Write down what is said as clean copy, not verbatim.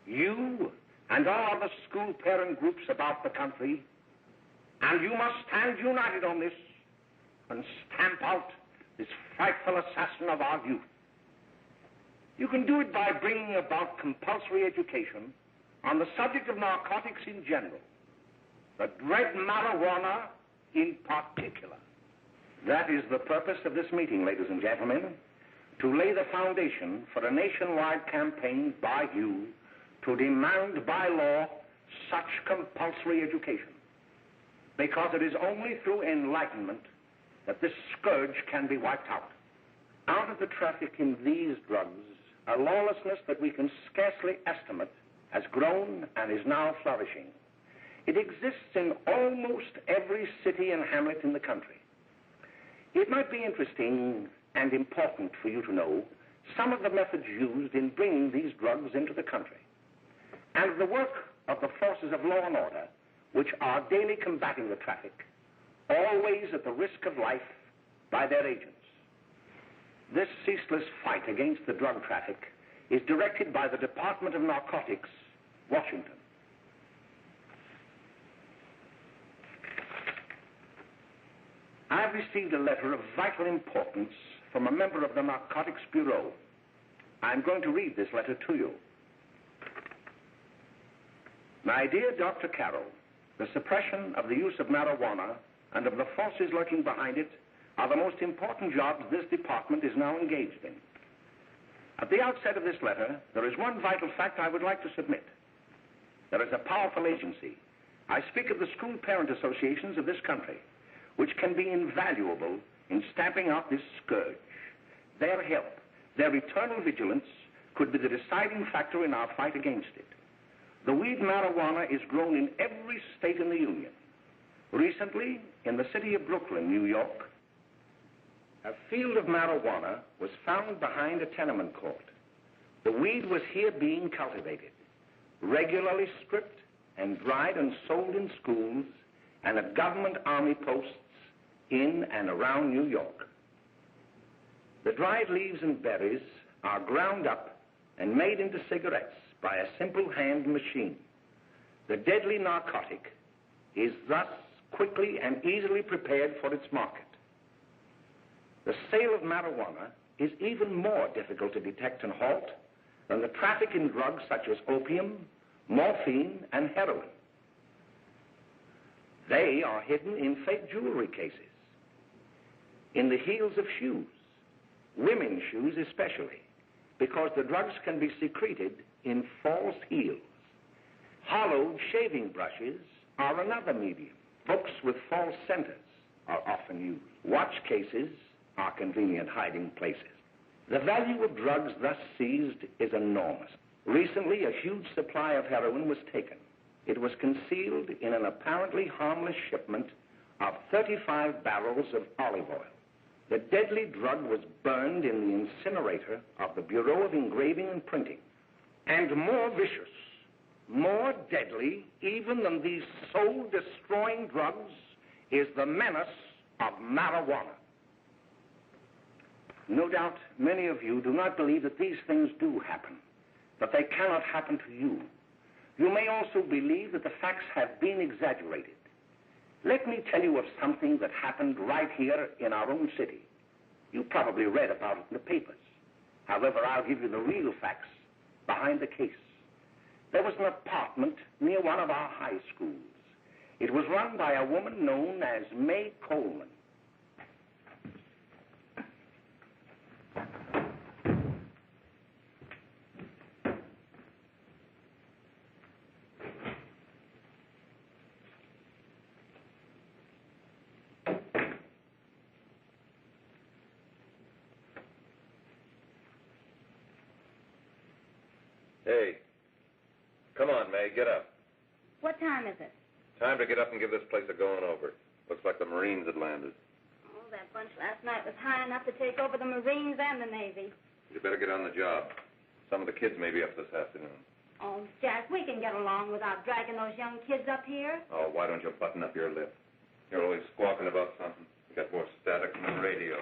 You and all other school parent groups about the country, and you must stand united on this and stamp out this frightful assassin of our youth. You can do it by bringing about compulsory education on the subject of narcotics in general, the dread marijuana in particular. That is the purpose of this meeting, ladies and gentlemen, to lay the foundation for a nationwide campaign by you to demand by law such compulsory education. Because it is only through enlightenment that this scourge can be wiped out. Out of the traffic in these drugs, a lawlessness that we can scarcely estimate has grown and is now flourishing. It exists in almost every city and hamlet in the country. It might be interesting and important for you to know some of the methods used in bringing these drugs into the country, and the work of the forces of law and order, which are daily combating the traffic, always at the risk of life by their agents. This ceaseless fight against the drug traffic is directed by the Department of Narcotics, Washington. I've received a letter of vital importance from a member of the Narcotics Bureau. I'm going to read this letter to you. My dear Dr. Carroll, the suppression of the use of marijuana and of the forces lurking behind it are the most important jobs this department is now engaged in. At the outset of this letter, there is one vital fact I would like to submit. There is a powerful agency. I speak of the school parent associations of this country, which can be invaluable in stamping out this scourge. Their help, their eternal vigilance, could be the deciding factor in our fight against it. The weed marijuana is grown in every state in the Union. Recently, in the city of Brooklyn, New York, a field of marijuana was found behind a tenement court. The weed was here being cultivated, regularly stripped and dried and sold in schools and at government army posts in and around New York. The dried leaves and berries are ground up and made into cigarettes by a simple hand machine. The deadly narcotic is thus quickly and easily prepared for its market. The sale of marijuana is even more difficult to detect and halt than the traffic in drugs such as opium, morphine, and heroin. They are hidden in fake jewelry cases, in the heels of shoes, women's shoes especially, because the drugs can be secreted in false heels. Hollowed shaving brushes are another medium. Books with false centers are often used. Watch cases are convenient hiding places. The value of drugs thus seized is enormous. Recently, a huge supply of heroin was taken. It was concealed in an apparently harmless shipment of 35 barrels of olive oil. The deadly drug was burned in the incinerator of the Bureau of Engraving and Printing. And more vicious, more deadly, even than these soul-destroying drugs, is the menace of marijuana. No doubt many of you do not believe that these things do happen, that they cannot happen to you. You may also believe that the facts have been exaggerated. Let me tell you of something that happened right here in our own city. You probably read about it in the papers. However, I'll give you the real facts behind the case. There was an apartment near one of our high schools. It was run by a woman known as May Coleman. Hey, come on, May, get up. What time is it? Time to get up and give this place a going over. Looks like the Marines had landed. Oh, that bunch last night was high enough to take over the Marines and the Navy. You better get on the job. Some of the kids may be up this afternoon. Oh, Jack, we can get along without dragging those young kids up here. Oh, why don't you button up your lip? You're always squawking about something. You got more static than the radio.